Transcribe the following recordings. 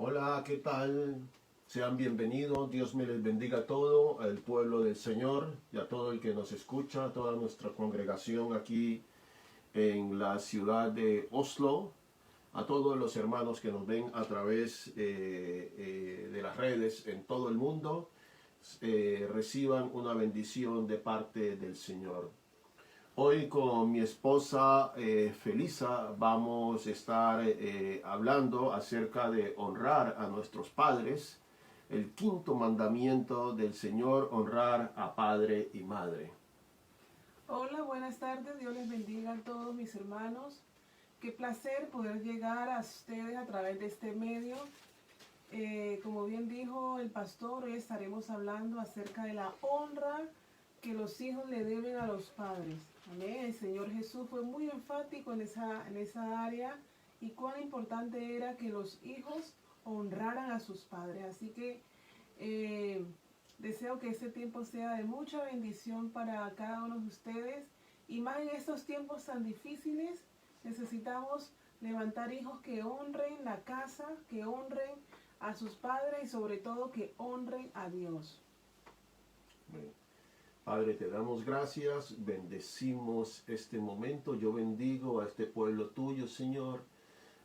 Hola, ¿qué tal? Sean bienvenidos, Dios me les bendiga a todo, al pueblo del Señor y a todo el que nos escucha, a toda nuestra congregación aquí en la ciudad de Oslo, a todos los hermanos que nos ven a través de las redes en todo el mundo, reciban una bendición de parte del Señor. Hoy con mi esposa Felisa vamos a estar hablando acerca de honrar a nuestros padres, el quinto mandamiento del Señor, honrar a padre y madre. Hola, buenas tardes, Dios les bendiga a todos mis hermanos. Qué placer poder llegar a ustedes a través de este medio. Como bien dijo el pastor, hoy estaremos hablando acerca de la honra que los hijos le deben a los padres. Amén. El Señor Jesús fue muy enfático en esa área y cuán importante era que los hijos honraran a sus padres. Así que deseo que este tiempo sea de mucha bendición para cada uno de ustedes y más en estos tiempos tan difíciles. Necesitamos levantar hijos que honren la casa, que honren a sus padres y sobre todo que honren a Dios. Padre, te damos gracias, bendecimos este momento. Yo bendigo a este pueblo tuyo, Señor,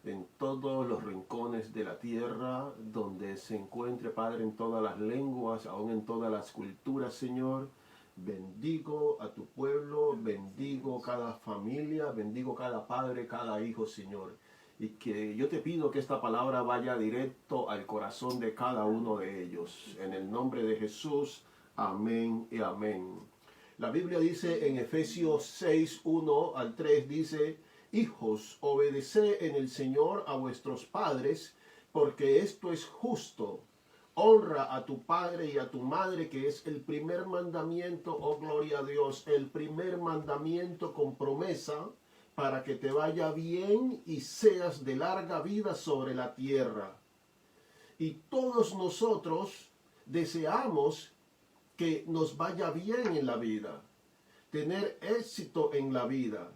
en todos los rincones de la tierra, donde se encuentre, Padre, en todas las lenguas, aún en todas las culturas, Señor. Bendigo a tu pueblo, bendigo cada familia, bendigo cada padre, cada hijo, Señor. Y que yo te pido que esta palabra vaya directo al corazón de cada uno de ellos. En el nombre de Jesús, amén y amén. La Biblia dice en Efesios 6, 1 al 3, dice: Hijos, obedeced en el Señor a vuestros padres, porque esto es justo. Honra a tu padre y a tu madre, que es el primer mandamiento, oh gloria a Dios, el primer mandamiento con promesa, para que te vaya bien y seas de larga vida sobre la tierra. Y todos nosotros deseamos que nos vaya bien en la vida, tener éxito en la vida,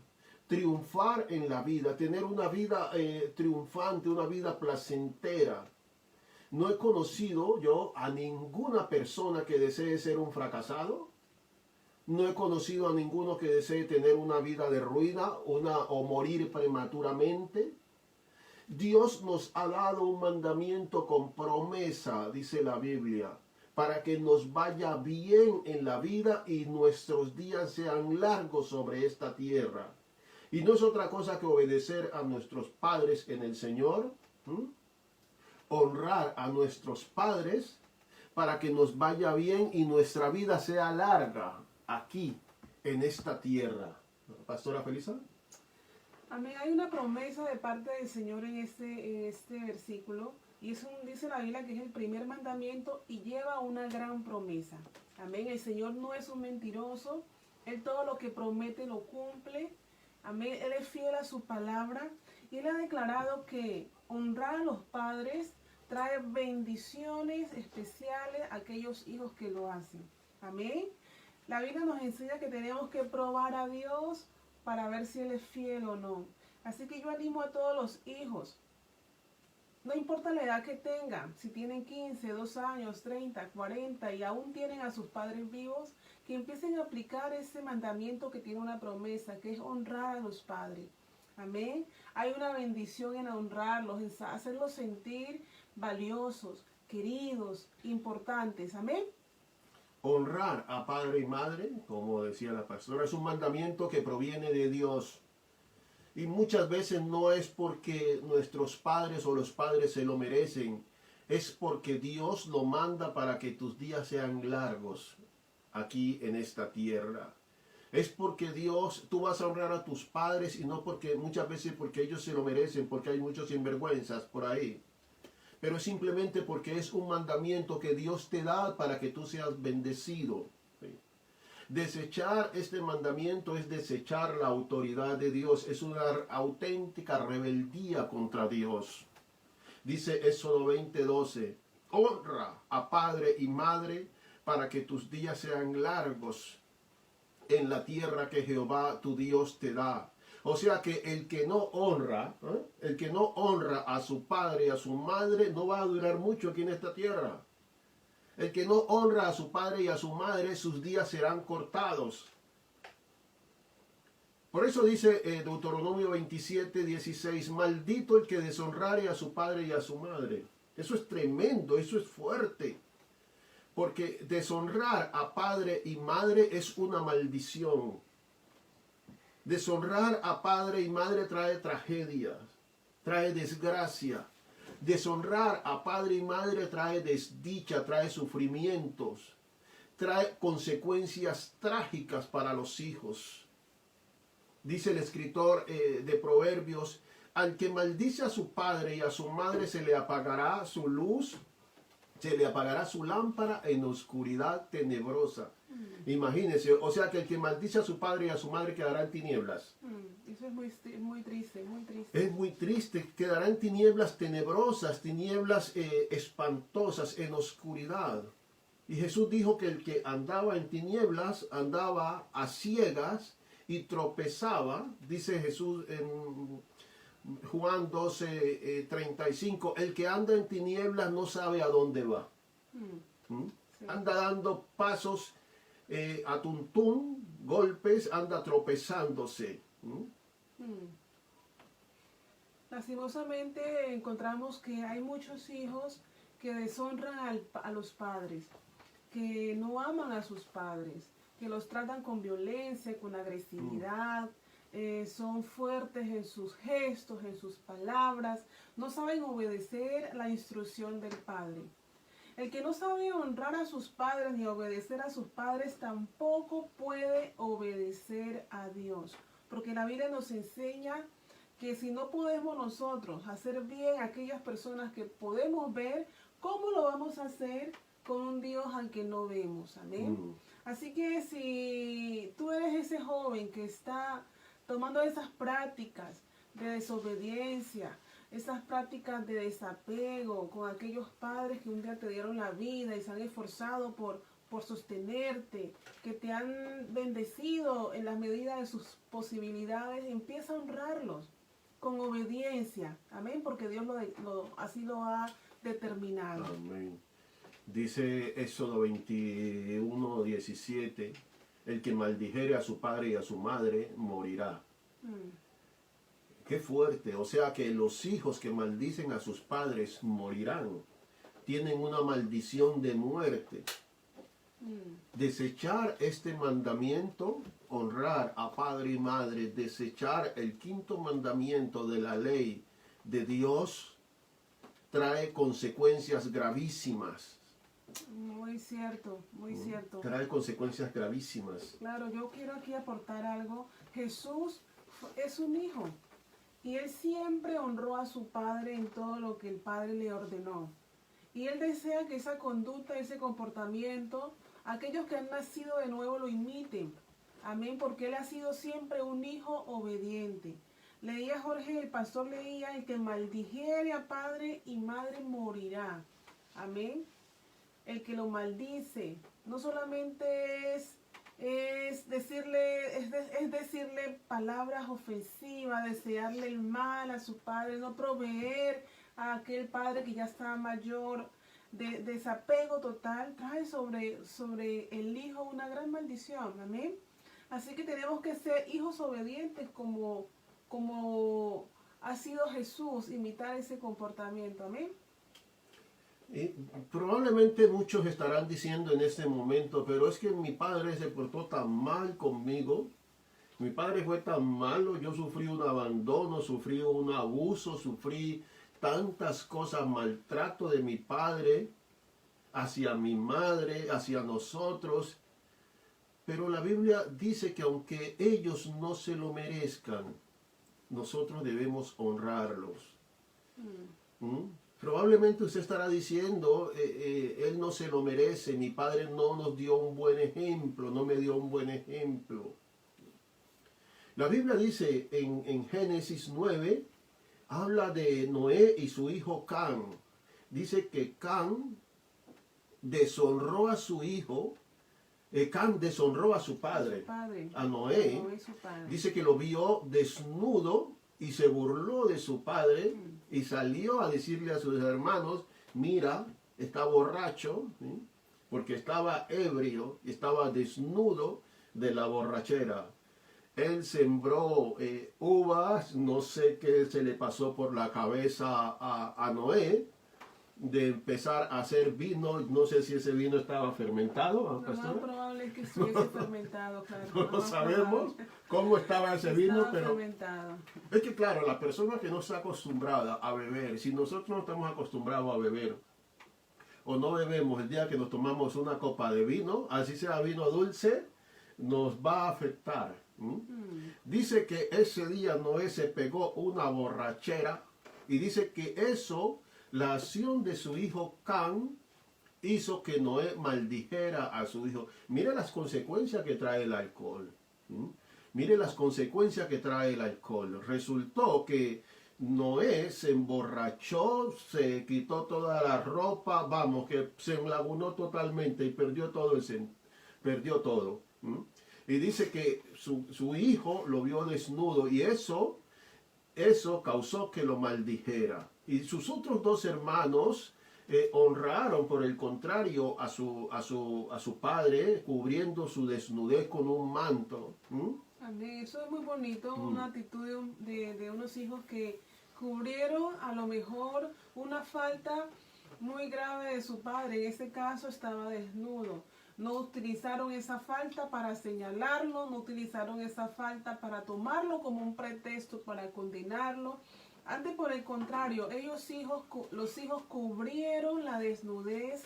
triunfar en la vida, tener una vida triunfante, una vida placentera. No he conocido yo a ninguna persona que desee ser un fracasado. No he conocido a ninguno que desee tener una vida de ruina o morir prematuramente. Dios nos ha dado un mandamiento con promesa, dice la Biblia, para que nos vaya bien en la vida y nuestros días sean largos sobre esta tierra. Y no es otra cosa que obedecer a nuestros padres en el Señor, honrar a nuestros padres para que nos vaya bien y nuestra vida sea larga aquí, en esta tierra. Pastora Felisa. Amén. Hay una promesa de parte del Señor en este versículo. Y eso dice la Biblia que es el primer mandamiento y lleva una gran promesa. Amén. El Señor no es un mentiroso. Él todo lo que promete lo cumple. Amén. Él es fiel a su palabra. Y Él ha declarado que honrar a los padres trae bendiciones especiales a aquellos hijos que lo hacen. Amén. La Biblia nos enseña que tenemos que probar a Dios para ver si Él es fiel o no. Así que yo animo a todos los hijos. No importa la edad que tengan, si tienen 15, 2 años, 30, 40 y aún tienen a sus padres vivos, que empiecen a aplicar ese mandamiento que tiene una promesa, que es honrar a los padres. Amén. Hay una bendición en honrarlos, en hacerlos sentir valiosos, queridos, importantes. Amén. Honrar a padre y madre, como decía la pastora, es un mandamiento que proviene de Dios. Y muchas veces no es porque nuestros padres o los padres se lo merecen, es porque Dios lo manda para que tus días sean largos aquí en esta tierra. Es porque Dios, tú vas a honrar a tus padres y no porque muchas veces porque ellos se lo merecen, porque hay muchos sinvergüenzas por ahí. Pero es simplemente porque es un mandamiento que Dios te da para que tú seas bendecido. Desechar este mandamiento es desechar la autoridad de Dios, es una auténtica rebeldía contra Dios. Dice Éxodo 20:12, honra a padre y madre para que tus días sean largos en la tierra que Jehová tu Dios te da. O sea que el que no honra, el que no honra a su padre y a su madre, no va a durar mucho aquí en esta tierra. El que no honra a su padre y a su madre, sus días serán cortados. Por eso dice Deuteronomio 27, 16, maldito el que deshonrare a su padre y a su madre. Eso es tremendo, eso es fuerte. Porque deshonrar a padre y madre es una maldición. Deshonrar a padre y madre trae tragedias, trae desgracia. Deshonrar a padre y madre trae desdicha, trae sufrimientos, trae consecuencias trágicas para los hijos. Dice el escritor de Proverbios, al que maldice a su padre y a su madre se le apagará su luz, se le apagará su lámpara en oscuridad tenebrosa. Imagínense, o sea que el que maldice a su padre y a su madre quedará en tinieblas. Eso es muy triste, muy triste. Es muy triste, quedará en tinieblas tenebrosas, tinieblas espantosas, en oscuridad. Y Jesús dijo que el que andaba en tinieblas andaba a ciegas y tropezaba, dice Jesús en Juan 12, 35, el que anda en tinieblas no sabe a dónde va. Sí. Anda dando pasos a tuntún, golpes, anda tropezándose. Lastimosamente encontramos que hay muchos hijos que deshonran a los padres, que no aman a sus padres, que los tratan con violencia, con agresividad, son fuertes en sus gestos, en sus palabras, no saben obedecer la instrucción del padre. El que no sabe honrar a sus padres ni obedecer a sus padres tampoco puede obedecer a Dios, porque la Biblia nos enseña que si no podemos nosotros hacer bien a aquellas personas que podemos ver, ¿cómo lo vamos a hacer con un Dios al que no vemos? Amén. Así que si tú eres ese joven que está tomando esas prácticas de desobediencia, esas prácticas de desapego con aquellos padres que un día te dieron la vida y se han esforzado por sostenerte, que te han bendecido en la medida de sus posibilidades, empieza a honrarlos con obediencia. Amén, porque Dios así lo ha determinado. Amén. Dice Éxodo 21, 17, el que maldijere a su padre y a su madre morirá. Qué fuerte, o sea que los hijos que maldicen a sus padres morirán. Tienen una maldición de muerte. Desechar este mandamiento, honrar a padre y madre, desechar el quinto mandamiento de la ley de Dios, trae consecuencias gravísimas. Muy cierto, muy cierto. Trae consecuencias gravísimas. Claro, yo quiero aquí aportar algo. Jesús es un hijo y él siempre honró a su padre en todo lo que el padre le ordenó. Y él desea que esa conducta, ese comportamiento, aquellos que han nacido de nuevo lo imiten. Amén, porque él ha sido siempre un hijo obediente. Leía Jorge, el pastor leía, el que maldijere a padre y madre morirá. Amén. El que lo maldice, no solamente es decirle palabras ofensivas, desearle el mal a su padre, no proveer a aquel padre que ya está mayor, de desapego total, trae sobre el hijo una gran maldición. Amén. Así que tenemos que ser hijos obedientes como ha sido Jesús, imitar ese comportamiento. Amén. Y probablemente muchos estarán diciendo en este momento, pero es que mi padre se portó tan mal conmigo, mi padre fue tan malo, yo sufrí un abandono, sufrí un abuso, sufrí tantas cosas, maltrato de mi padre hacia mi madre, hacia nosotros. Pero la Biblia dice que aunque ellos no se lo merezcan, nosotros debemos honrarlos. Probablemente usted estará diciendo, él no se lo merece, mi padre no nos dio un buen ejemplo, no me dio un buen ejemplo. La Biblia dice en Génesis 9, habla de Noé y su hijo Can. Dice que Can deshonró a su hijo Cam deshonró a su Su padre, padre. a Noé. Noé, su padre. Dice que lo vio desnudo y se burló de su padre y salió a decirle a sus hermanos, mira, está borracho, ¿sí? Porque estaba ebrio y estaba desnudo de la borrachera. Él sembró uvas, no sé qué se le pasó por la cabeza a Noé, de empezar a hacer vino. No sé si ese vino estaba fermentado, Lo más pastora. probable es que estuviese fermentado, claro. No lo más sabemos probable. cómo estaba ese vino, Estaba pero fermentado. es que claro, la persona que no está acostumbrada a beber, si nosotros no estamos acostumbrados a beber, o no bebemos el día que nos tomamos una copa de vino, así sea vino dulce, nos va a afectar. Dice que ese día Noé se pegó una borrachera y dice que eso, la acción de su hijo Cam, hizo que Noé maldijera a su hijo. Mire las consecuencias que trae el alcohol. Mire las consecuencias que trae el alcohol. Resultó que Noé se emborrachó, se quitó toda la ropa, vamos, que se enlagunó totalmente y perdió todo perdió todo. Y dice que su hijo lo vio desnudo y eso causó que lo maldijera. Y sus otros dos hermanos honraron, por el contrario, a su padre, cubriendo su desnudez con un manto. Amén. Eso es muy bonito, una actitud de unos hijos que cubrieron a lo mejor una falta muy grave de su padre. En este caso estaba desnudo. No utilizaron esa falta para señalarlo, no utilizaron esa falta para tomarlo como un pretexto para condenarlo. Antes, por el contrario, los hijos cubrieron la desnudez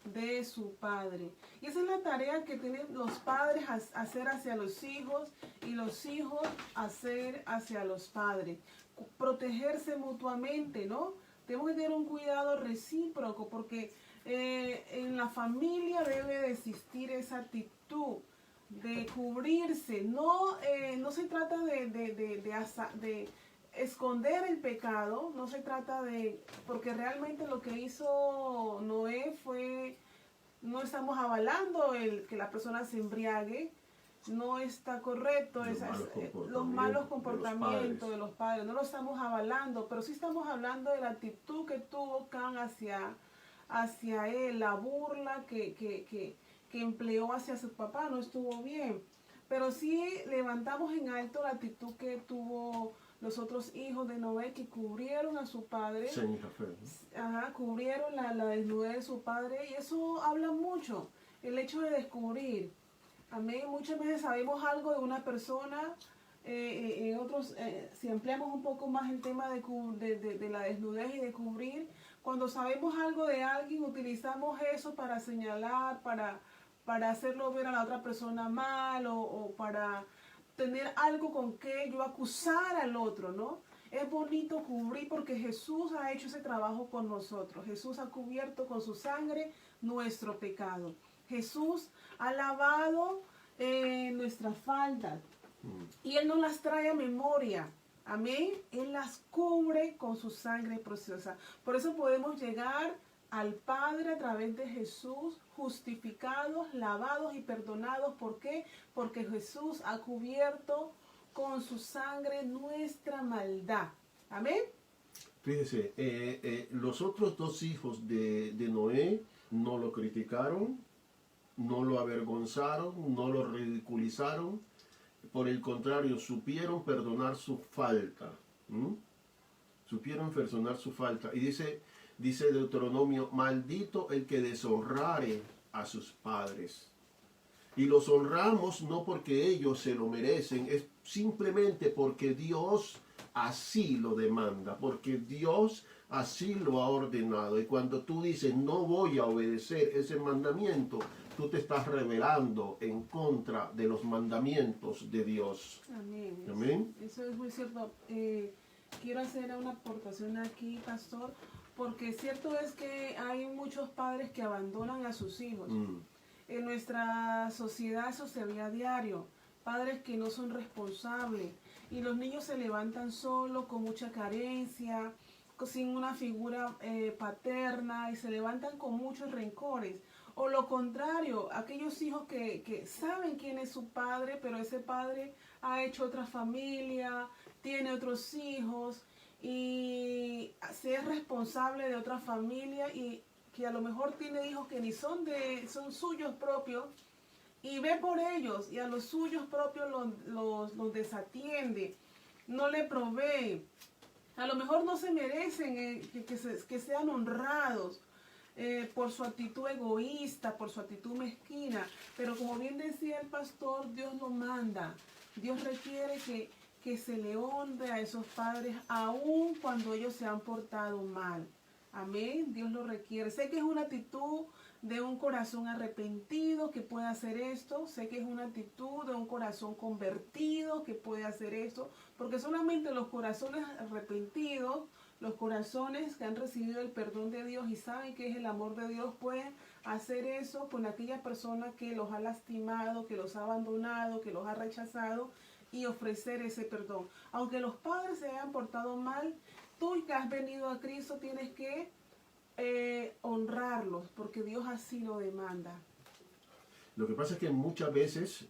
de su padre. Y esa es la tarea que tienen los padres hacer hacia los hijos y los hijos hacer hacia los padres. Protegerse mutuamente, ¿no? Tenemos que tener un cuidado recíproco porque en la familia debe de existir esa actitud de cubrirse. No se trata de esconder el pecado, no se trata porque realmente lo que hizo Noé no estamos avalando que la persona se embriague, no está correcto, los malos comportamientos de los padres, no lo estamos avalando, pero sí estamos hablando de la actitud que tuvo Cam hacia él, la burla que empleó hacia su papá, no estuvo bien. Pero sí levantamos en alto la actitud que tuvo los otros hijos de Noé, que cubrieron a su padre, cubrieron la desnudez de su padre, y eso habla mucho, el hecho de descubrir. Amén. Muchas veces sabemos algo de una persona, en otros, si ampliamos un poco más el tema de la desnudez y de cubrir, cuando sabemos algo de alguien, utilizamos eso para señalar, para hacerlo ver a la otra persona mal o para tener algo con que yo acusar al otro, ¿no? Es bonito cubrir porque Jesús ha hecho ese trabajo por nosotros. Jesús ha cubierto con su sangre nuestro pecado. Jesús ha lavado nuestras faltas y Él nos las trae a memoria. Amén. Él las cubre con su sangre preciosa. Por eso podemos llegar al Padre a través de Jesús, justificados, lavados y perdonados. ¿Por qué? Porque Jesús ha cubierto con su sangre nuestra maldad. Amén. Fíjese, los otros dos hijos de Noé no lo criticaron, no lo avergonzaron, no lo ridiculizaron. Por el contrario, supieron perdonar su falta. Supieron perdonar su falta. Y dice Deuteronomio, maldito el que deshonrare a sus padres. Y los honramos no porque ellos se lo merecen, es simplemente porque Dios así lo demanda, porque Dios así lo ha ordenado. Y cuando tú dices, no voy a obedecer ese mandamiento, tú te estás rebelando en contra de los mandamientos de Dios. Amén. Amén. Eso es muy cierto. Quiero hacer una aportación aquí, pastor, porque cierto es que hay muchos padres que abandonan a sus hijos. En nuestra sociedad eso se ve a diario. Padres que no son responsables y los niños se levantan solos, con mucha carencia, sin una figura paterna, y se levantan con muchos rencores. O lo contrario, aquellos hijos que saben quién es su padre, pero ese padre ha hecho otra familia, tiene otros hijos y se es responsable de otra familia y que a lo mejor tiene hijos que ni son suyos propios y ve por ellos y a los suyos propios los desatiende, no le provee. A lo mejor no se merecen que sean honrados por su actitud egoísta, por su actitud mezquina. Pero como bien decía el pastor, Dios lo manda. Dios requiere que se le honre a esos padres aun cuando ellos se han portado mal. Amén, Dios lo requiere. Sé que es una actitud de un corazón arrepentido que puede hacer esto. Sé que es una actitud de un corazón convertido que puede hacer esto. Porque solamente los corazones arrepentidos, los corazones que han recibido el perdón de Dios y saben que es el amor de Dios, pueden hacer eso con aquella persona que los ha lastimado, que los ha abandonado, que los ha rechazado y ofrecer ese perdón. Aunque los padres se hayan portado mal, tú que has venido a Cristo tienes que honrarlos porque Dios así lo demanda. Lo que pasa es que muchas veces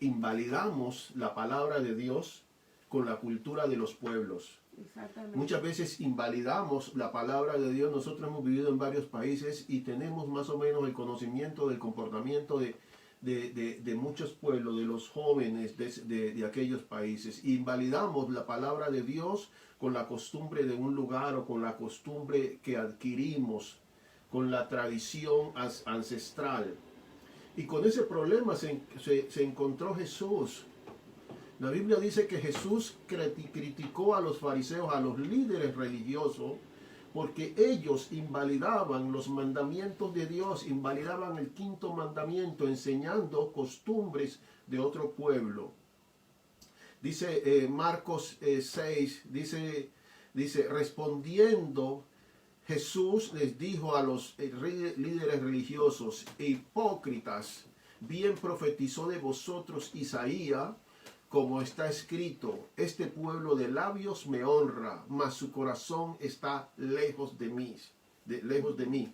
invalidamos la palabra de Dios con la cultura de los pueblos. Exactamente. Muchas veces invalidamos la palabra de Dios. Nosotros hemos vivido en varios países y tenemos más o menos el conocimiento del comportamiento de muchos pueblos, de los jóvenes de aquellos países. Invalidamos la palabra de Dios con la costumbre de un lugar o con la costumbre que adquirimos, con la tradición ancestral. Y con ese problema se encontró Jesús. La Biblia dice que Jesús criticó a los fariseos, a los líderes religiosos, porque ellos invalidaban los mandamientos de Dios, invalidaban el quinto mandamiento, enseñando costumbres de otro pueblo. Dice Marcos 6, dice, respondiendo Jesús les dijo a los líderes religiosos, hipócritas, bien profetizó de vosotros Isaías, como está escrito, este pueblo de labios me honra, mas su corazón está lejos de mí.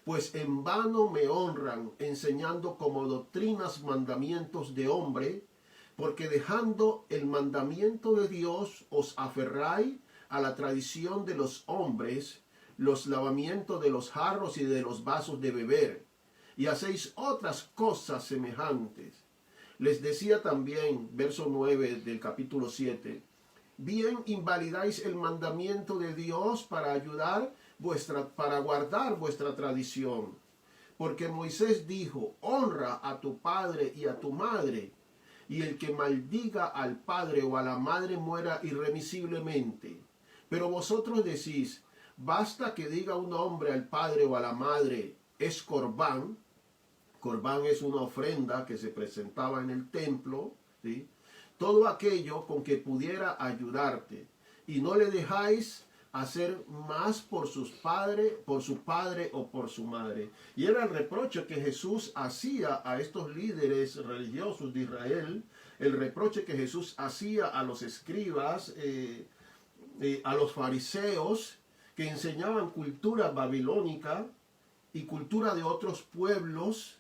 Pues en vano me honran, enseñando como doctrinas mandamientos de hombre, porque dejando el mandamiento de Dios os aferráis a la tradición de los hombres, los lavamientos de los jarros y de los vasos de beber, y hacéis otras cosas semejantes. Les decía también, verso 9 del capítulo 7, bien invalidáis el mandamiento de Dios para guardar vuestra tradición. Porque Moisés dijo, honra a tu padre y a tu madre, y el que maldiga al padre o a la madre muera irremisiblemente. Pero vosotros decís, basta que diga un hombre al padre o a la madre, es corbán. Corbán es una ofrenda que se presentaba en el templo, ¿sí? Todo aquello con que pudiera ayudarte. Y no le dejáis hacer más por su padre o por su madre. Y era el reproche que Jesús hacía a estos líderes religiosos de Israel, el reproche que Jesús hacía a los escribas, a los fariseos, que enseñaban cultura babilónica y cultura de otros pueblos,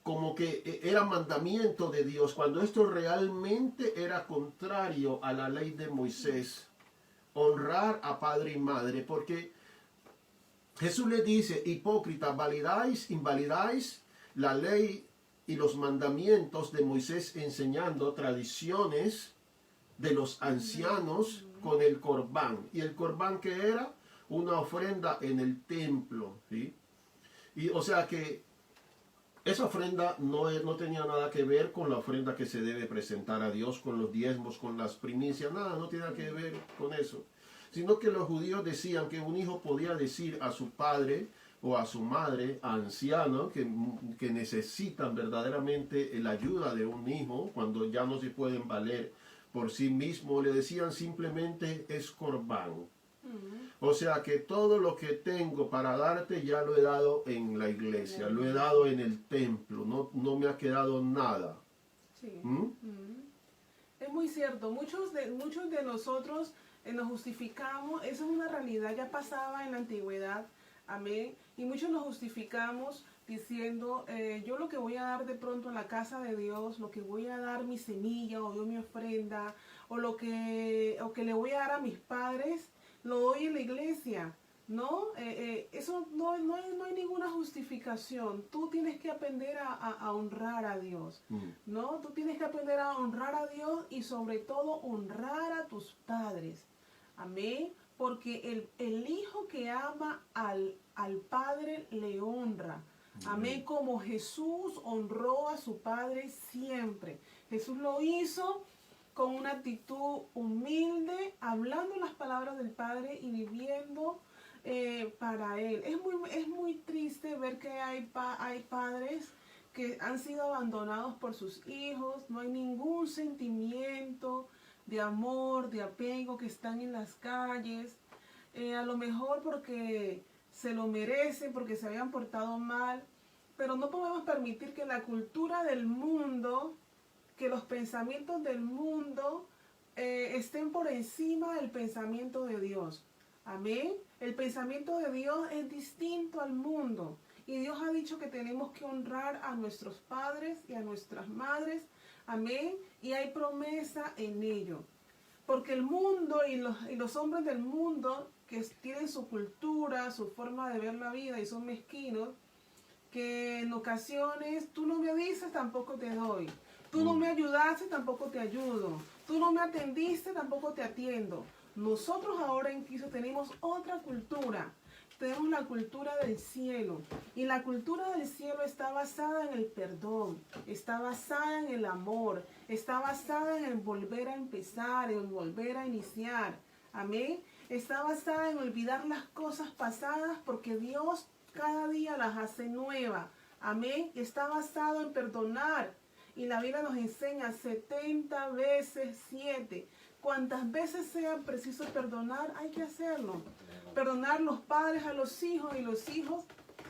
como que era mandamiento de Dios, cuando esto realmente era contrario a la ley de Moisés, honrar a padre y madre, porque Jesús le dice, hipócritas, invalidáis la ley y los mandamientos de Moisés enseñando tradiciones de los ancianos con el corbán. ¿Y el corbán qué era? Una ofrenda en el templo, ¿sí? Y o sea que esa ofrenda no tenía nada que ver con la ofrenda que se debe presentar a Dios, con los diezmos, con las primicias, nada, no tiene nada que ver con eso. Sino que los judíos decían que un hijo podía decir a su padre o a su madre, anciano, que necesitan verdaderamente la ayuda de un hijo, cuando ya no se pueden valer por sí mismos, le decían simplemente es corbán. O sea que todo lo que tengo para darte ya lo he dado en la iglesia, lo he dado en el templo, no me ha quedado nada. Sí. Es muy cierto, muchos de nosotros nos justificamos, eso es una realidad, ya pasaba en la antigüedad. Amén. Y muchos nos justificamos diciendo, yo lo que voy a dar de pronto en la casa de Dios, lo que voy a dar mi semilla o yo mi ofrenda, o o que le voy a dar a mis padres, lo doy en la iglesia. No, eso no hay ninguna justificación. Tú tienes que aprender a honrar a Dios. No, tú tienes que aprender a honrar a Dios y sobre todo honrar a tus padres. Amén. Porque el hijo que ama al padre le honra. Amén. Como Jesús honró a su padre siempre. Muy lo hizo con una actitud humilde, hablando las palabras del Padre y viviendo para Él. Es muy triste ver que hay padres que han sido abandonados por sus hijos, no hay ningún sentimiento de amor, de apego, que están en las calles, a lo mejor porque se lo merecen, porque se habían portado mal, pero no podemos permitir que la cultura del mundo, que los pensamientos del mundo estén por encima del pensamiento de Dios. Amén. El pensamiento de Dios es distinto al mundo. Y Dios ha dicho que tenemos que honrar a nuestros padres y a nuestras madres. Amén. Y hay promesa en ello. Porque el mundo y los hombres del mundo que tienen su cultura, su forma de ver la vida y son mezquinos, que en ocasiones tú no me dices, tampoco te doy. Tú no me ayudaste, tampoco te ayudo. Tú no me atendiste, tampoco te atiendo. Nosotros ahora en Cristo tenemos otra cultura. Tenemos la cultura del cielo. Y la cultura del cielo está basada en el perdón. Está basada en el amor. Está basada en el volver a empezar, en volver a iniciar. Amén. Está basada en olvidar las cosas pasadas porque Dios cada día las hace nuevas. Amén. Está basado en perdonar. Y la Biblia nos enseña 70 veces 7. Cuantas veces sea preciso perdonar, hay que hacerlo. Perdonar los padres a los hijos y los hijos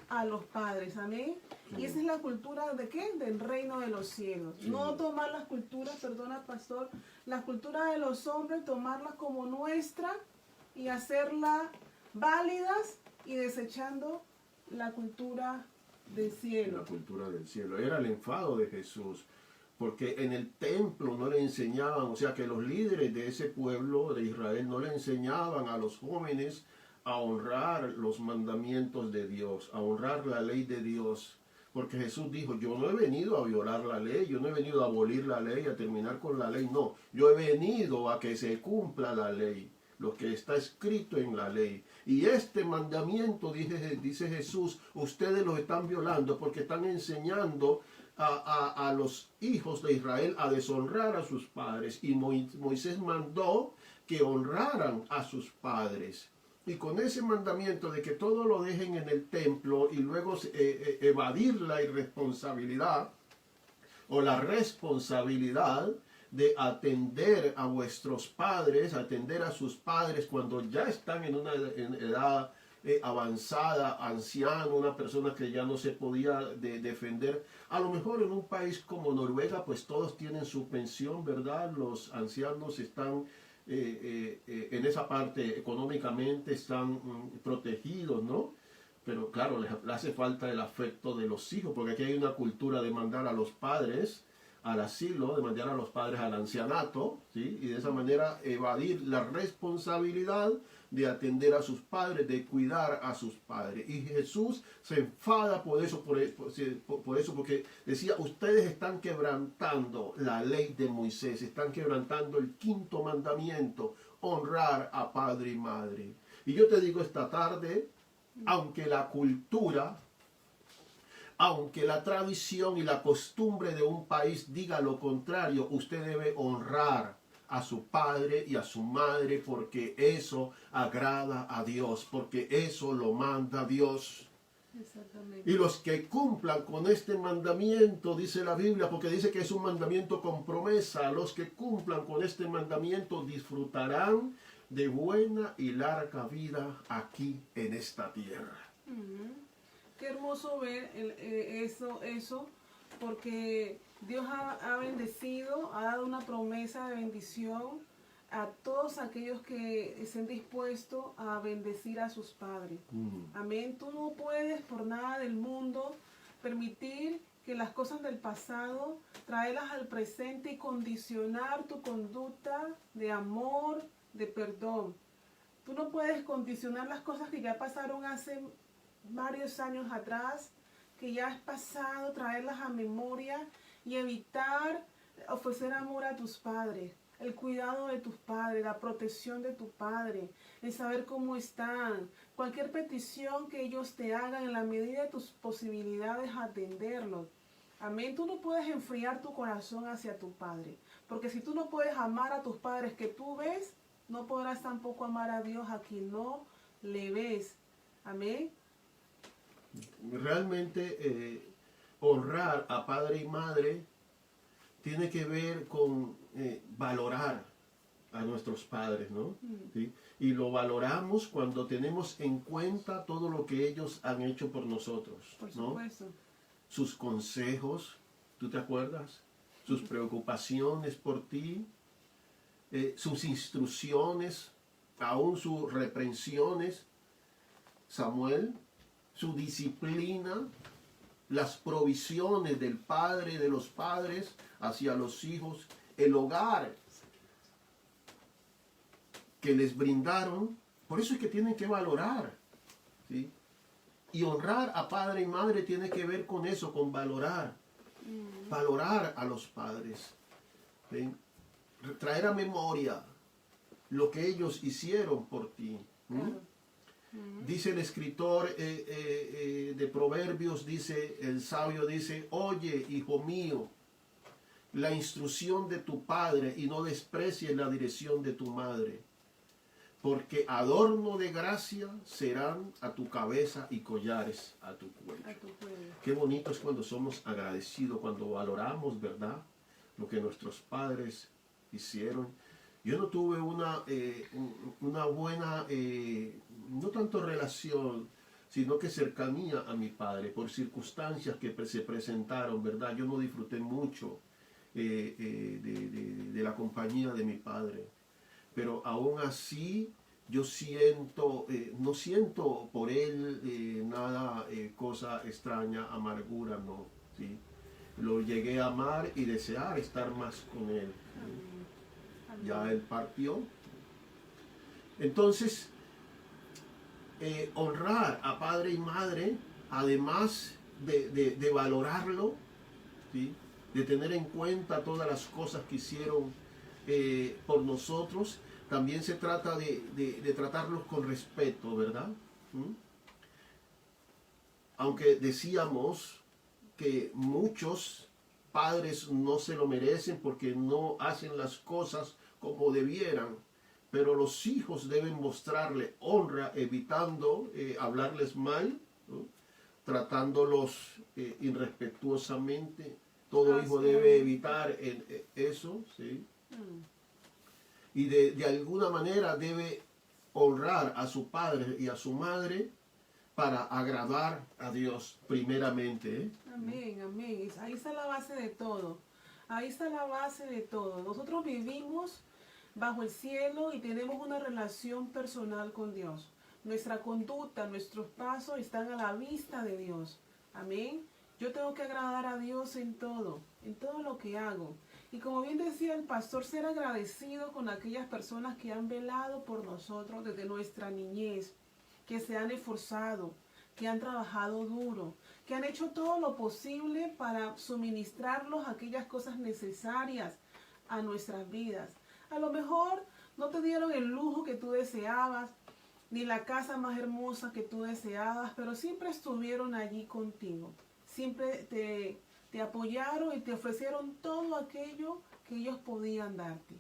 a los padres. Amén. Y esa es la cultura de ¿qué? Del reino de los cielos. No tomar las culturas, perdona pastor, la cultura de los hombres, tomarlas como nuestra y hacerla válidas y desechando la cultura del cielo. La cultura del cielo. Era el enfado de Jesús. Porque en el templo no le enseñaban, o sea que los líderes de ese pueblo de Israel no le enseñaban a los jóvenes a honrar los mandamientos de Dios, a honrar la ley de Dios. Porque Jesús dijo, yo no he venido a violar la ley, yo no he venido a abolir la ley, a terminar con la ley, no. Yo he venido a que se cumpla la ley, lo que está escrito en la ley. Y este mandamiento, dice Jesús, ustedes los están violando porque están enseñando a los hijos de Israel a deshonrar a sus padres. Y Moisés mandó que honraran a sus padres. Y con ese mandamiento de que todo lo dejen en el templo y luego evadir la irresponsabilidad o la responsabilidad de atender a vuestros padres, atender a sus padres cuando ya están en una edad avanzada, anciano, una persona que ya no se podía defender. A lo mejor en un país como Noruega, pues todos tienen su pensión, ¿verdad? Los ancianos están en esa parte económicamente, están protegidos, ¿no? Pero claro, les hace falta el afecto de los hijos, porque aquí hay una cultura de mandar a los padres al asilo, de mandar a los padres al ancianato, ¿sí? Y de esa manera evadir la responsabilidad de atender a sus padres, de cuidar a sus padres. Y Jesús se enfada por eso, porque decía, ustedes están quebrantando la ley de Moisés, están quebrantando el 5.º mandamiento, honrar a padre y madre. Y yo te digo esta tarde, aunque la cultura, aunque la tradición y la costumbre de un país diga lo contrario, usted debe honrar a su padre y a su madre porque eso agrada a Dios, porque eso lo manda Dios. Exactamente. Y los que cumplan con este mandamiento, dice la Biblia, porque dice que es un mandamiento con promesa, los que cumplan con este mandamiento disfrutarán de buena y larga vida aquí en esta tierra. Qué hermoso ver eso, porque Dios ha bendecido, ha dado una promesa de bendición a todos aquellos que estén dispuestos a bendecir a sus padres. Amén. Tú no puedes por nada del mundo permitir que las cosas del pasado, traerlas al presente y condicionar tu conducta de amor, de perdón. Tú no puedes condicionar las cosas que ya pasaron hace varios años atrás, que ya es pasado, traerlas a memoria y evitar ofrecer amor a tus padres, el cuidado de tus padres, la protección de tu padre, el saber cómo están, cualquier petición que ellos te hagan en la medida de tus posibilidades atenderlos. Amén. Tú no puedes enfriar tu corazón hacia tu padre, porque si tú no puedes amar a tus padres que tú ves, no podrás tampoco amar a Dios a quien no le ves. Amén. Realmente honrar a padre y madre tiene que ver con valorar a nuestros padres, ¿no? ¿Sí? Y lo valoramos cuando tenemos en cuenta todo lo que ellos han hecho por nosotros, Por ¿no? supuesto. Sus consejos, ¿tú te acuerdas? Sus preocupaciones por ti, sus instrucciones, aún sus reprensiones, Samuel, su disciplina, las provisiones del padre, de los padres hacia los hijos, el hogar que les brindaron. Por eso es que tienen que valorar, ¿sí? Y honrar a padre y madre tiene que ver con eso, con valorar. Valorar a los padres. ¿Sí? Traer a memoria lo que ellos hicieron por ti. Claro. Dice el escritor de Proverbios, dice, el sabio dice, oye, hijo mío, la instrucción de tu padre y no desprecies la dirección de tu madre, porque adorno de gracia serán a tu cabeza y collares a tu cuello. A tu cuello. Qué bonito es cuando somos agradecidos, cuando valoramos, ¿verdad?, lo que nuestros padres hicieron. Yo no tuve una buena, no tanto relación, sino que cercanía a mi padre, por circunstancias que se presentaron, ¿verdad? Yo no disfruté mucho de la compañía de mi padre. Pero aún así, yo siento, no siento por él nada, cosa extraña, amargura, no, ¿sí? Lo llegué a amar y desear estar más con él. Amén. Ya él partió. Entonces, honrar a padre y madre, además de valorarlo, ¿sí?, de tener en cuenta todas las cosas que hicieron por nosotros, también se trata de tratarlos con respeto, ¿verdad? Aunque decíamos que muchos padres no se lo merecen porque no hacen las cosas como debieran, pero los hijos deben mostrarle honra, evitando hablarles mal, ¿no?, tratándolos irrespetuosamente. Todo hijo debe evitar eso, ¿sí? Y de alguna manera debe honrar a su padre y a su madre para agradar a Dios primeramente, ¿eh? Amén, amén. Ahí está la base de todo. Ahí está la base de todo. Nosotros vivimos bajo el cielo y tenemos una relación personal con Dios. Nuestra conducta, nuestros pasos están a la vista de Dios. Amén. Yo tengo que agradar a Dios en todo lo que hago. Y como bien decía el pastor, ser agradecido con aquellas personas que han velado por nosotros desde nuestra niñez, que se han esforzado, que han trabajado duro, que han hecho todo lo posible para suministrarnos aquellas cosas necesarias a nuestras vidas. A lo mejor no te dieron el lujo que tú deseabas, ni la casa más hermosa que tú deseabas, pero siempre estuvieron allí contigo. Siempre te apoyaron y te ofrecieron todo aquello que ellos podían darte.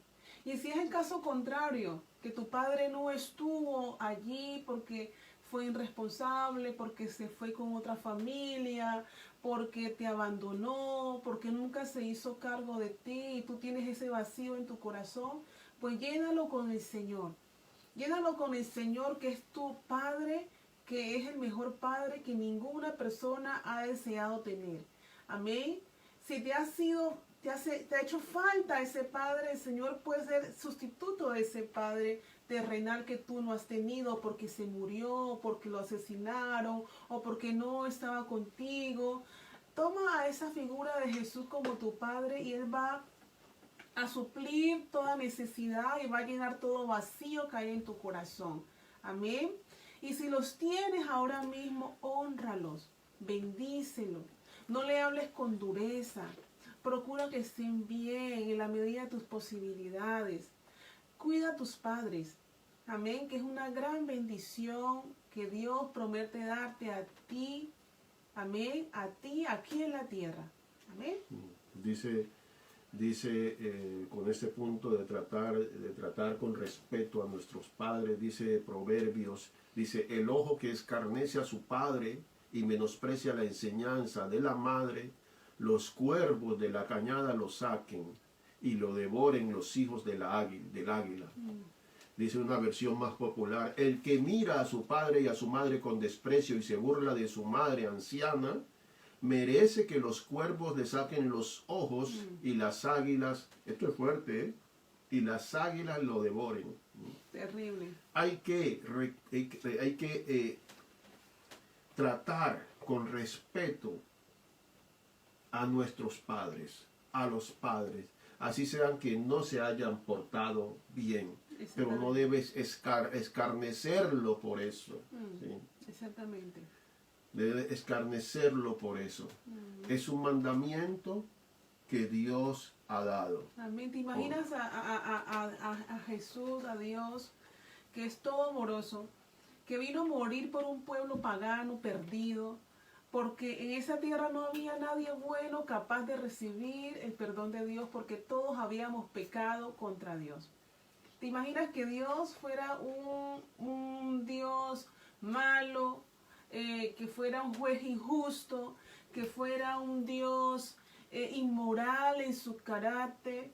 Y si es el caso contrario, que tu padre no estuvo allí porque fue irresponsable, porque se fue con otra familia, porque te abandonó, porque nunca se hizo cargo de ti y tú tienes ese vacío en tu corazón, pues llénalo con el Señor. Llénalo con el Señor, que es tu Padre, que es el mejor Padre que ninguna persona ha deseado tener. Amén. Si te te ha hecho falta ese padre, el Señor puede ser sustituto de ese padre terrenal que tú no has tenido porque se murió, porque lo asesinaron o porque no estaba contigo. Toma a esa figura de Jesús como tu padre y Él va a suplir toda necesidad y va a llenar todo vacío que hay en tu corazón. Amén. Y si los tienes ahora mismo, hónralos, bendícelos. No le hables con dureza. Procura que estén bien en la medida de tus posibilidades. Cuida a tus padres. Amén. Que es una gran bendición que Dios promete darte a ti. Amén. A ti aquí en la tierra. Amén. Dice con este punto de tratar con respeto a nuestros padres, dice Proverbios, dice, el ojo que escarnece a su padre y menosprecia la enseñanza de la madre, los cuervos de la cañada lo saquen y lo devoren los hijos del águila. Dice una versión más popular, el que mira a su padre y a su madre con desprecio y se burla de su madre anciana, merece que los cuervos le saquen los ojos y las águilas, esto es fuerte, y las águilas lo devoren. Terrible. Hay que tratar con respeto a nuestros padres, a los padres, así sean que no se hayan portado bien, pero no debes escarnecerlo por eso. ¿Sí? Exactamente. Debe escarnecerlo por eso. Es un mandamiento que Dios ha dado. Amén. ¿Te imaginas a Jesús, a Dios, que es todo amoroso, que vino a morir por un pueblo pagano, perdido, porque en esa tierra no había nadie bueno capaz de recibir el perdón de Dios, porque todos habíamos pecado contra Dios? ¿Te imaginas que Dios fuera un Dios malo, que fuera un juez injusto, que fuera un Dios inmoral en su carácter,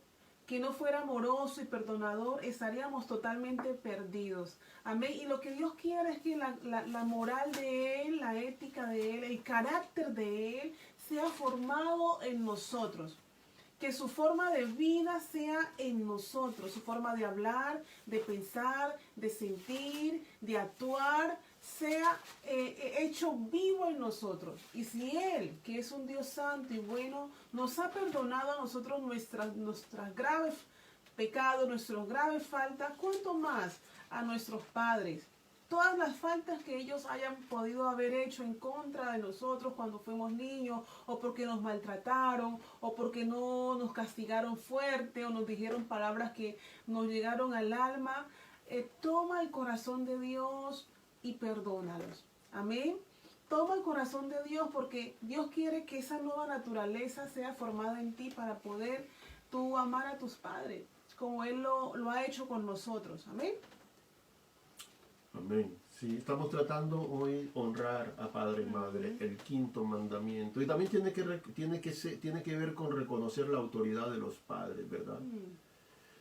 que no fuera amoroso y perdonador? Estaríamos totalmente perdidos. Amén. Y lo que Dios quiere es que la moral de Él, la ética de Él, el carácter de Él sea formado en nosotros. Que su forma de vida sea en nosotros, su forma de hablar, de pensar, de sentir, de actuar, sea hecho vivo en nosotros. Y si Él, que es un Dios santo y bueno, nos ha perdonado a nosotros nuestras graves pecados, nuestras graves faltas, ¿cuánto más a nuestros padres? Todas las faltas que ellos hayan podido haber hecho en contra de nosotros cuando fuimos niños, o porque nos maltrataron, o porque no nos castigaron fuerte, o nos dijeron palabras que nos llegaron al alma, toma el corazón de Dios y perdónalos. Amén. Toma el corazón de Dios, porque Dios quiere que esa nueva naturaleza sea formada en ti para poder tú amar a tus padres, como Él lo ha hecho con nosotros. Amén. Amén. Sí, estamos tratando hoy honrar a padre y madre, el quinto mandamiento. Y también tiene que ver con reconocer la autoridad de los padres, ¿verdad?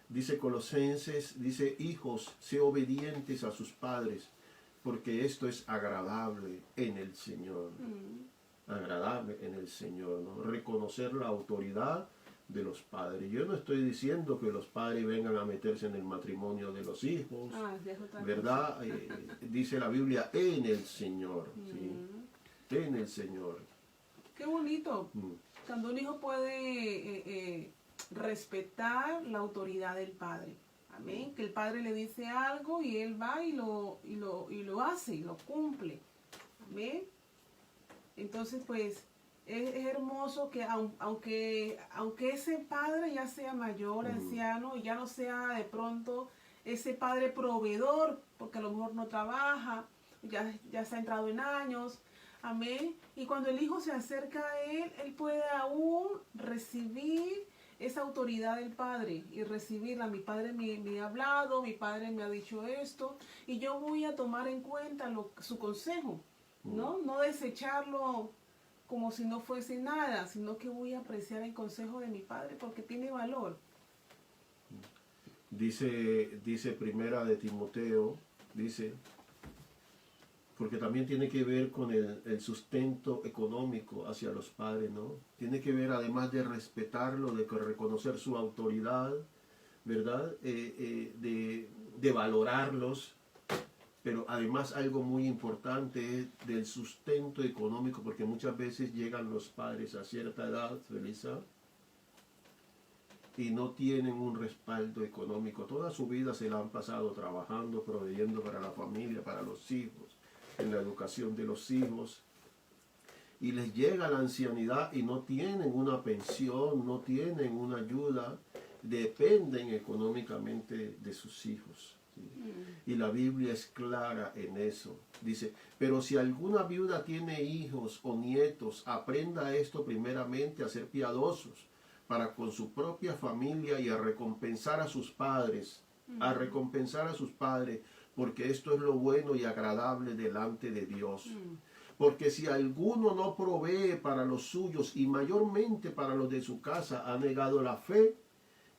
Dice Colosenses, dice, hijos, sé obedientes a sus padres, porque esto es agradable en el Señor. Agradable en el Señor, ¿no? Reconocer la autoridad de los padres. Yo no estoy diciendo que los padres vengan a meterse en el matrimonio de los hijos, ¿verdad? Dice la Biblia, en el Señor, ¿sí? En el Señor. Qué bonito. Cuando un hijo puede respetar la autoridad del padre. Amén. Que el padre le dice algo y él va y lo hace, y lo cumple. Amén. Entonces, pues, es hermoso que aunque ese padre ya sea mayor, anciano, y ya no sea de pronto ese padre proveedor, porque a lo mejor no trabaja, ya se ha entrado en años, amén, y cuando el hijo se acerca a él puede aún recibir esa autoridad del padre y recibirla. Mi padre me ha hablado, mi padre me ha dicho esto, y yo voy a tomar en cuenta su consejo, no desecharlo como si no fuese nada, sino que voy a apreciar el consejo de mi padre porque tiene valor. Dice Primera de Timoteo, dice, porque también tiene que ver con el sustento económico hacia los padres, ¿no? Tiene que ver, además de respetarlo, de reconocer su autoridad, ¿verdad? De valorarlos, pero además algo muy importante es del sustento económico, porque muchas veces llegan los padres a cierta edad, Felisa, y no tienen un respaldo económico. Toda su vida se la han pasado trabajando, proveyendo para la familia, para los hijos, en la educación de los hijos, y les llega la ancianidad y no tienen una pensión, no tienen una ayuda, dependen económicamente de sus hijos. ¿Sí? Y la Biblia es clara en eso. Dice, pero si alguna viuda tiene hijos o nietos, aprenda esto primeramente a ser piadosos para con su propia familia y a recompensar a sus padres, porque esto es lo bueno y agradable delante de Dios. Porque si alguno no provee para los suyos y mayormente para los de su casa, ha negado la fe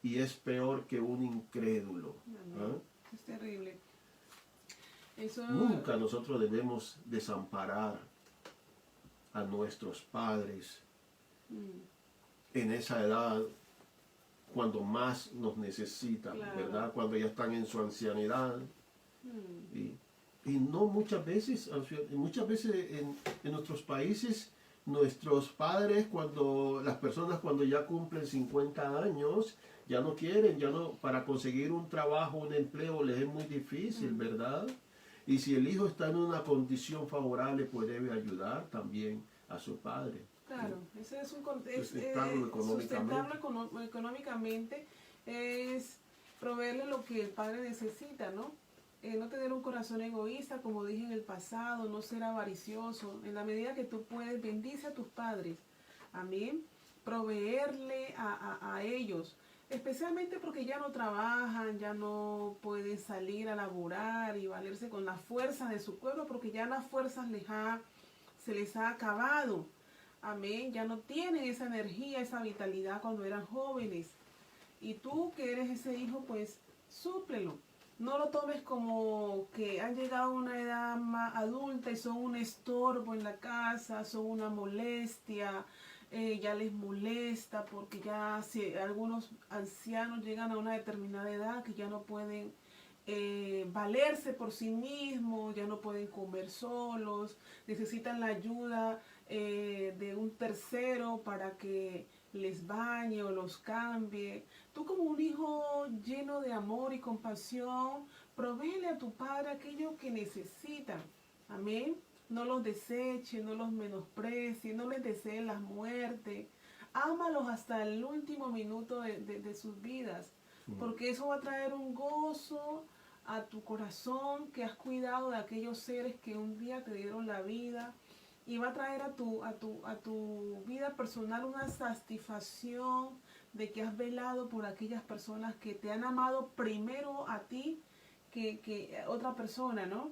y es peor que un incrédulo. ¿Ah? Es terrible. Eso... Nunca nosotros debemos desamparar a nuestros padres en esa edad, cuando más nos necesitan, claro, ¿verdad? Cuando ya están en su ancianidad. Y no muchas veces en nuestros países, nuestros padres, las personas cuando ya cumplen 50 años, ya no quieren, para conseguir un trabajo, un empleo, les es muy difícil, ¿verdad? Y si el hijo está en una condición favorable, pues debe ayudar también a su padre. Claro, ¿Sí? ese es sustentarlo económicamente, es proveerle lo que el padre necesita, ¿no? No tener un corazón egoísta, como dije en el pasado, no ser avaricioso. En la medida que tú puedes, bendice a tus padres. Amén. Proveerle a ellos, especialmente porque ya no trabajan, ya no pueden salir a laborar y valerse con las fuerzas de su pueblo, porque ya las fuerzas se les ha acabado. Amén. Ya no tienen esa energía, esa vitalidad cuando eran jóvenes. Y tú que eres ese hijo, pues súplelo. No lo tomes como que han llegado a una edad más adulta y son un estorbo en la casa, son una molestia, ya les molesta porque ya si algunos ancianos llegan a una determinada edad que ya no pueden valerse por sí mismos, ya no pueden comer solos, necesitan la ayuda de un tercero para que les bañe o los cambie. Tú como un hijo lleno de amor y compasión, provéele a tu padre aquello que necesitan. Amén. No los deseche, no los menosprecie, no les desee la muerte. Ámalos hasta el último minuto de sus vidas, porque eso va a traer un gozo a tu corazón, que has cuidado de aquellos seres que un día te dieron la vida, y va a traer a tu vida personal una satisfacción de que has velado por aquellas personas que te han amado primero a ti que otra persona, ¿no?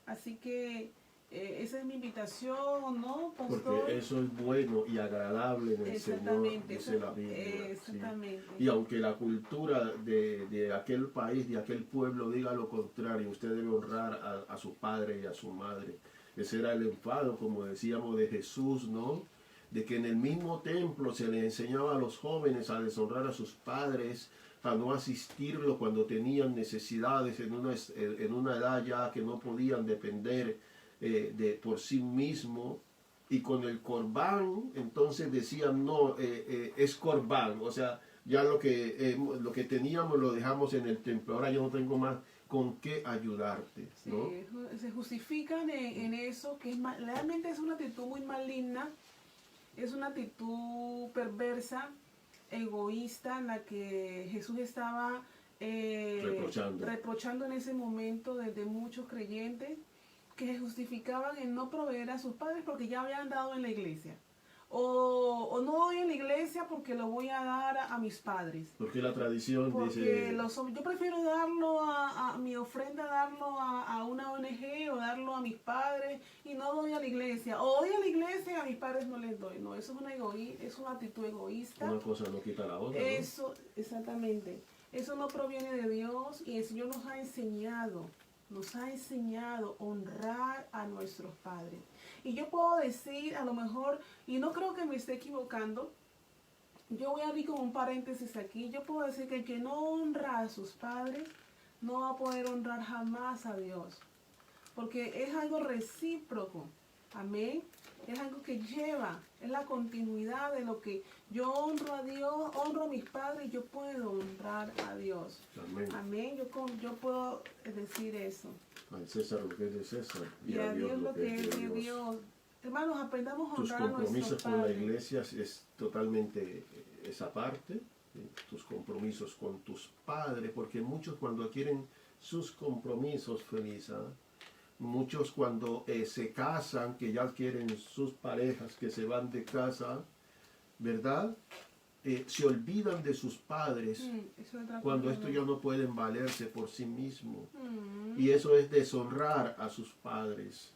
Así que esa es mi invitación, ¿no, pastor? Porque eso es bueno y agradable en el Señor, dice la Biblia. Exactamente. ¿Sí? Y aunque la cultura de aquel país, de aquel pueblo diga lo contrario, usted debe honrar a su padre y a su madre. Ese era el enfado, como decíamos, de Jesús, ¿no? De que en el mismo templo se le enseñaba a los jóvenes a deshonrar a sus padres, a no asistirlo cuando tenían necesidades en una edad ya que no podían depender por sí mismo. Y con el corbán, entonces decían, no, es corbán, o sea, ya lo que teníamos lo dejamos en el templo, ahora yo no tengo más con qué ayudarte, ¿no? Sí, se justifican en eso, que realmente es una actitud muy maligna, es una actitud perversa, egoísta, en la que Jesús estaba reprochando en ese momento desde muchos creyentes que se justificaban en no proveer a sus padres porque ya habían dado en la iglesia. O no doy en la iglesia porque lo voy a dar a mis padres. Porque la tradición dice... yo prefiero darlo a mi ofrenda, darlo a una ONG o darlo a mis padres y no doy a la iglesia. O doy a la iglesia y a mis padres no les doy. No, eso es una actitud egoísta. Una cosa no quita la otra, eso, ¿no? Exactamente. Eso no proviene de Dios y el Señor nos ha enseñado nos ha enseñado a honrar a nuestros padres. Y yo puedo decir, a lo mejor, y no creo que me esté equivocando, yo voy a abrir como un paréntesis aquí, yo puedo decir que el que no honra a sus padres no va a poder honrar jamás a Dios, porque es algo recíproco, amén, es algo que lleva, es la continuidad de lo que yo honro a Dios, honro a mis padres, yo puedo honrar a Dios, amén, yo puedo decir eso. Al César lo que es de César y a Dios lo que es de Dios. Hermanos, aprendamos a honrar a nuestros padres. Tus compromisos con la iglesia es totalmente esa parte, ¿sí? Tus compromisos con tus padres, porque muchos cuando adquieren sus compromisos, Felisa, muchos cuando se casan, que ya adquieren sus parejas, que se van de casa, ¿verdad? Se olvidan de sus padres cuando estos ya no pueden valerse por sí mismos. Y eso es deshonrar a sus padres.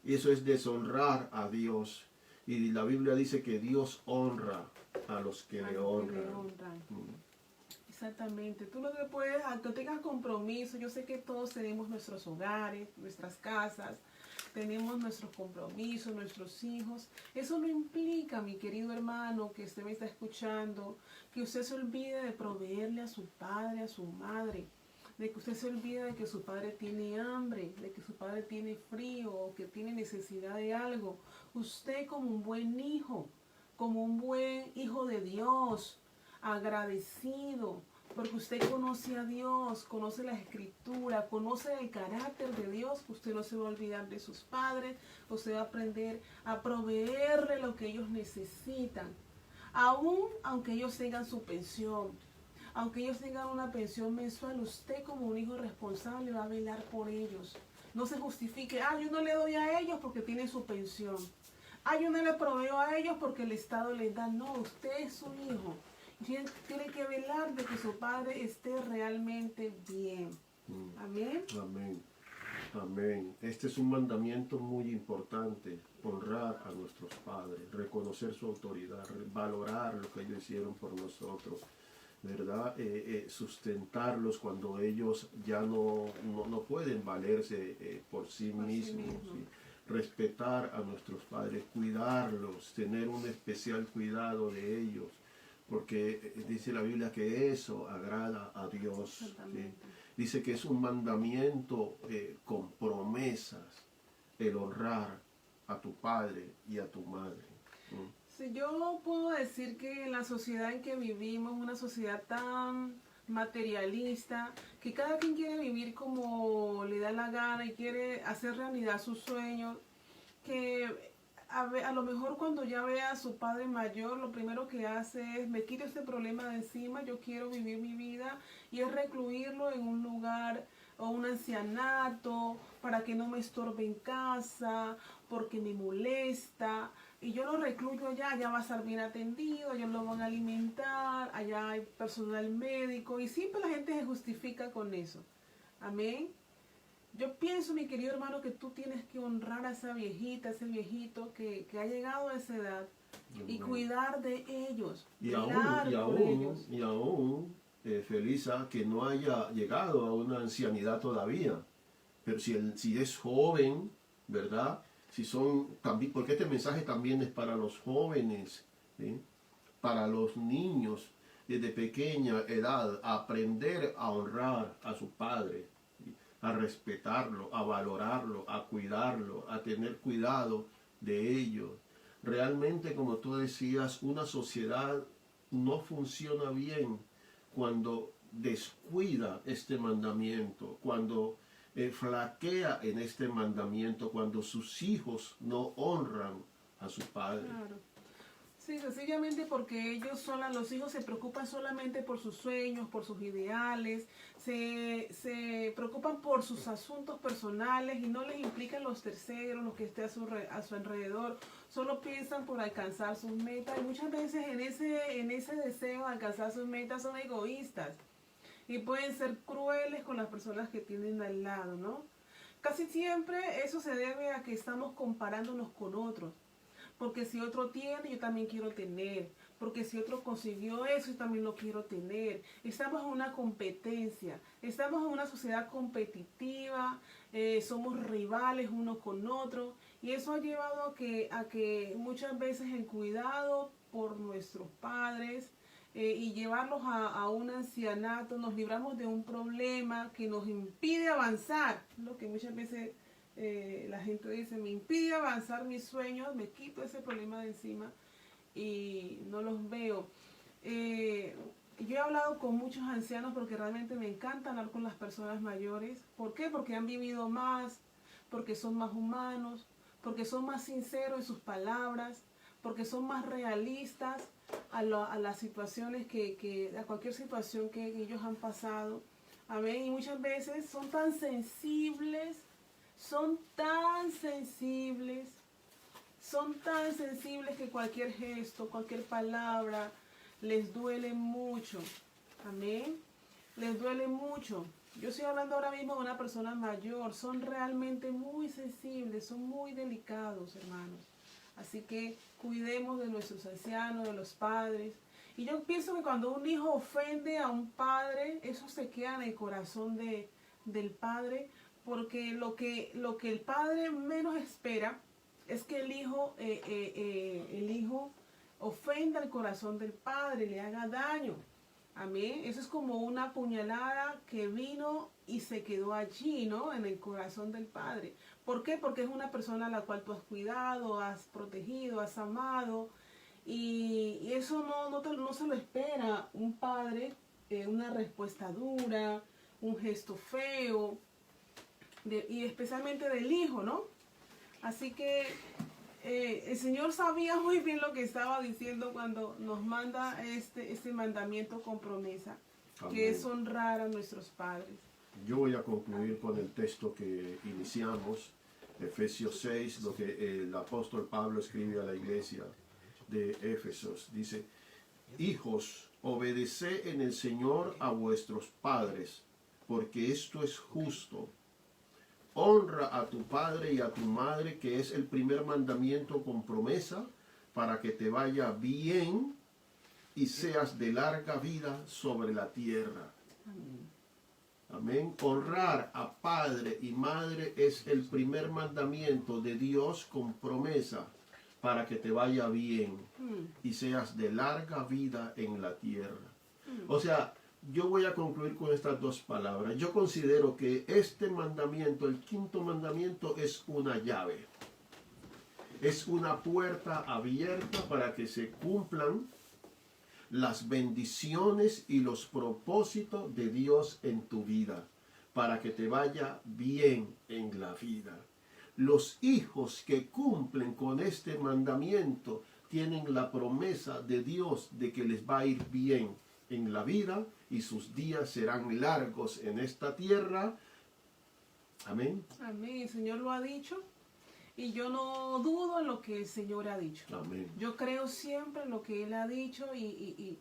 Y eso es deshonrar a Dios. Y la Biblia dice que Dios honra a los que le honran. Exactamente. Tú lo que puedes, aunque tengas compromiso, yo sé que todos tenemos nuestros hogares, nuestras casas, tenemos nuestros compromisos, nuestros hijos. Eso no implica, mi querido hermano, que usted me está escuchando, que usted se olvide de proveerle a su padre, a su madre, de que usted se olvide de que su padre tiene hambre, de que su padre tiene frío o que tiene necesidad de algo. Usted como un buen hijo de Dios, agradecido, porque usted conoce a Dios, conoce la Escritura, conoce el carácter de Dios, usted no se va a olvidar de sus padres, usted va a aprender a proveerle lo que ellos necesitan, aún aunque ellos tengan su pensión, aunque ellos tengan una pensión mensual, usted como un hijo responsable va a velar por ellos. No se justifique, yo no le doy a ellos porque tienen su pensión, yo no le proveo a ellos porque el Estado les da. No, usted es su hijo. Tiene que velar de que su padre esté realmente bien. Amén. Amén. Amén. Este es un mandamiento muy importante, honrar a nuestros padres, reconocer su autoridad, valorar lo que ellos hicieron por nosotros, ¿verdad? Sustentarlos cuando ellos ya no pueden valerse por sí mismos. ¿Sí? Respetar a nuestros padres, cuidarlos, tener un especial cuidado de ellos, porque dice la Biblia que eso agrada a Dios. ¿Sí? Dice que es un mandamiento con promesas, el honrar a tu padre y a tu madre. Sí, yo puedo decir que en la sociedad en que vivimos, una sociedad tan materialista, que cada quien quiere vivir como le da la gana y quiere hacer realidad sus sueños, que a lo mejor cuando ya ve a su padre mayor, lo primero que hace es, me quito este problema de encima, yo quiero vivir mi vida, y es recluirlo en un lugar o un ancianato para que no me estorbe en casa, porque me molesta, y yo lo recluyo allá va a estar bien atendido, allá lo van a alimentar, allá hay personal médico, y siempre la gente se justifica con eso. Amén. Yo pienso, mi querido hermano, que tú tienes que honrar a esa viejita, a ese viejito que ha llegado a esa edad y cuidar de ellos. Y aún, Felisa, que no haya llegado a una ancianidad todavía, pero si es joven, ¿verdad? Si son también, porque este mensaje también es para los jóvenes, ¿sí? Para los niños desde pequeña edad, aprender a honrar a su padre, ¿sí? A respetarlo, a valorarlo, a cuidarlo, a tener cuidado de ellos. Realmente, como tú decías, una sociedad no funciona bien cuando descuida este mandamiento, cuando flaquea en este mandamiento, cuando sus hijos no honran a su padre. Claro. Sí, sencillamente porque los hijos se preocupan solamente por sus sueños, por sus ideales, se preocupan por sus asuntos personales y no les implican los terceros, los que estén a su alrededor, solo piensan por alcanzar sus metas, y muchas veces en ese deseo de alcanzar sus metas son egoístas y pueden ser crueles con las personas que tienen al lado, ¿no? Casi siempre eso se debe a que estamos comparándonos con otros. Porque si otro tiene, yo también quiero tener. porque si otro consiguió eso, yo también lo quiero tener. Estamos en una competencia, estamos en una sociedad competitiva, somos rivales uno con otro, y eso ha llevado a que muchas veces el cuidado por nuestros padres y llevarlos a un ancianato, nos libramos de un problema que nos impide avanzar, lo que muchas veces la gente dice, me impide avanzar mis sueños, me quito ese problema de encima y no los veo. Yo he hablado con muchos ancianos porque realmente me encanta hablar con las personas mayores. ¿Por qué? Porque han vivido más, porque son más humanos, porque son más sinceros en sus palabras, porque son más realistas a las situaciones a cualquier situación que ellos han pasado. Amén. Y muchas veces son tan sensibles, son tan sensibles que cualquier gesto, cualquier palabra les duele mucho. Amén. Les duele mucho. Yo estoy hablando ahora mismo de una persona mayor. Son realmente muy sensibles, son muy delicados, hermanos. Así que cuidemos de nuestros ancianos, de los padres. Y yo pienso que cuando un hijo ofende a un padre, eso se queda en el corazón del padre, porque lo que el padre menos espera es que el hijo ofenda el corazón del padre, le haga daño. Amén. Eso es como una puñalada que vino y se quedó allí, ¿no? En el corazón del padre. ¿Por qué? Porque es una persona a la cual tú has cuidado, has protegido, has amado. Y eso no se lo espera un padre, una respuesta dura, un gesto feo, y especialmente del hijo, ¿no? Así que el Señor sabía muy bien lo que estaba diciendo cuando nos manda este mandamiento con promesa, Amén. que es honrar a nuestros padres. Yo voy a concluir con el texto que iniciamos, Efesios 6, lo que el apóstol Pablo escribe a la iglesia de Éfesos. Dice, hijos, obedeced en el Señor a vuestros padres, porque esto es justo. Honra a tu padre y a tu madre, que es el primer mandamiento con promesa, para que te vaya bien y seas de larga vida sobre la tierra. Amén. Amén. Honrar a padre y madre es el primer mandamiento de Dios con promesa, para que te vaya bien y seas de larga vida en la tierra. O sea, yo voy a concluir con estas dos palabras. Yo considero que este mandamiento, el quinto mandamiento, es una llave. Es una puerta abierta para que se cumplan las bendiciones y los propósitos de Dios en tu vida, para que te vaya bien en la vida. Los hijos que cumplen con este mandamiento tienen la promesa de Dios de que les va a ir bien en la vida y sus días serán largos en esta tierra. Amén. Amén. El Señor lo ha dicho y yo no dudo en lo que el Señor ha dicho. Amén. Yo creo siempre en lo que Él ha dicho y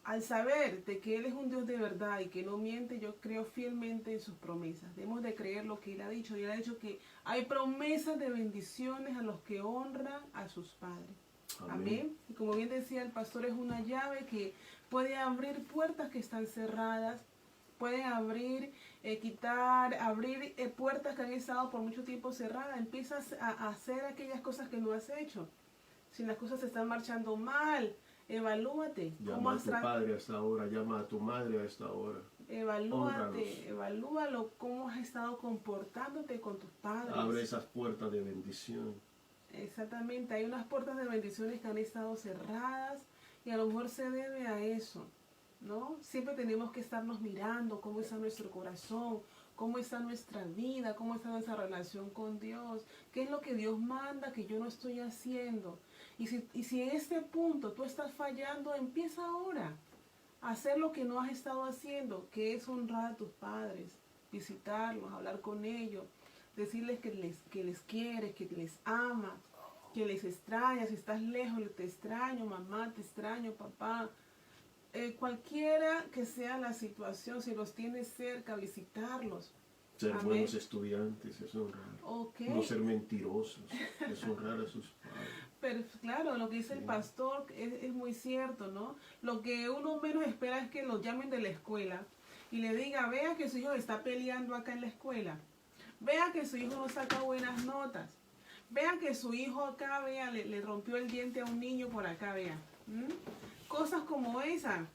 al saber de que Él es un Dios de verdad y que no miente, yo creo fielmente en sus promesas. Debemos de creer lo que Él ha dicho. Y Él ha dicho que hay promesas de bendiciones a los que honran a sus padres. Amén. Y como bien decía el pastor, es una llave que puede abrir puertas que están cerradas, puede abrir, abrir puertas que han estado por mucho tiempo cerradas. Empiezas a hacer aquellas cosas que no has hecho. Si las cosas se están marchando mal, evalúate. Llama a tu padre a esta hora, llama a tu madre a esta hora. Evalúate, evalúalo, cómo has estado comportándote con tus padres. Abre esas puertas de bendición. Exactamente, hay unas puertas de bendiciones que han estado cerradas y a lo mejor se debe a eso, ¿no? Siempre tenemos que estarnos mirando cómo está nuestro corazón, cómo está nuestra vida, cómo está nuestra relación con Dios, qué es lo que Dios manda que yo no estoy haciendo. Y si en este punto tú estás fallando, empieza ahora a hacer lo que no has estado haciendo, que es honrar a tus padres, visitarlos, hablar con ellos, decirles que les quieres, que les amas, que les extrañas. Si estás lejos, te extraño, mamá, te extraño, papá. Cualquiera que sea la situación, si los tienes cerca, visitarlos. Ser Amén. buenos estudiantes es honrar. Okay. No ser mentirosos es honrar a sus padres. Pero claro, lo que dice el pastor es muy cierto, ¿no? Lo que uno menos espera es que lo llamen de la escuela y le diga, vea que su hijo está peleando acá en la escuela, vea que su hijo no saca buenas notas, vea que su hijo acá, vea, le rompió el diente a un niño por acá, vea. Cosas como esa.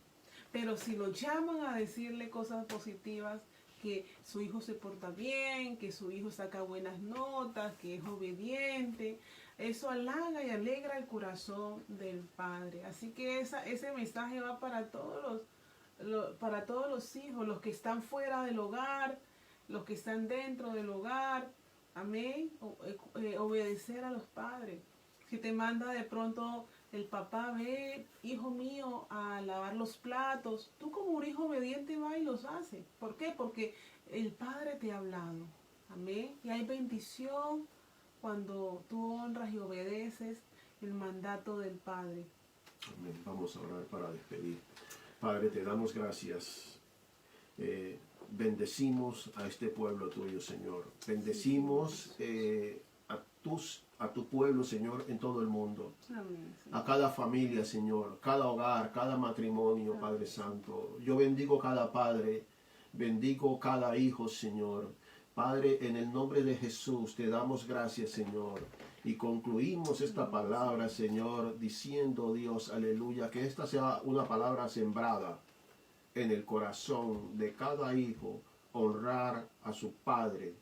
Pero si lo llaman a decirle cosas positivas, que su hijo se porta bien, que su hijo saca buenas notas, que es obediente, eso halaga y alegra el corazón del padre. Así que ese mensaje va para para todos los hijos, los que están fuera del hogar, los que están dentro del hogar. Amén. Obedecer a los padres. Si te manda de pronto el papá, ve, hijo mío, a lavar los platos, tú como un hijo obediente va y los hace. ¿Por qué? Porque el padre te ha hablado. Amén. Y hay bendición cuando tú honras y obedeces el mandato del Padre. Amén. Vamos a orar para despedir. Padre, te damos gracias. Bendecimos a este pueblo tuyo, Señor. Bendecimos a tu pueblo, Señor, en todo el mundo. Amén. A cada familia, Señor, cada hogar, cada matrimonio, Padre Santo. Yo bendigo cada padre, bendigo cada hijo, Señor. Padre, en el nombre de Jesús te damos gracias, Señor. Y concluimos esta palabra, Señor, diciendo, Dios, aleluya, que esta sea una palabra sembrada en el corazón de cada hijo, honrar a su padre,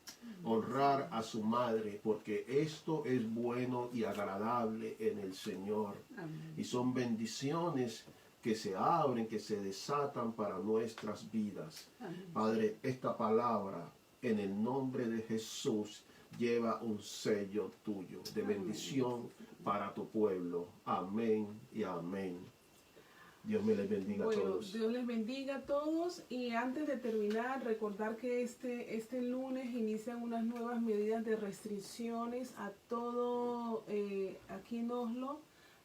honrar a su madre, porque esto es bueno y agradable en el Señor. Amén. Y son bendiciones que se abren, que se desatan para nuestras vidas. Amén. Padre, esta palabra en el nombre de Jesús lleva un sello tuyo de bendición para tu pueblo. Amén y amén. Dios me les bendiga a todos. Dios les bendiga a todos. Y antes de terminar, recordar que este lunes inician unas nuevas medidas de restricciones a todo aquí en Oslo.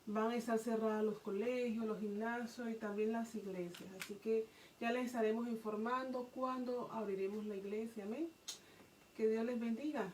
Van a estar cerrados los colegios, los gimnasios y también las iglesias. Así que ya les estaremos informando cuándo abriremos la iglesia. Amén. Que Dios les bendiga.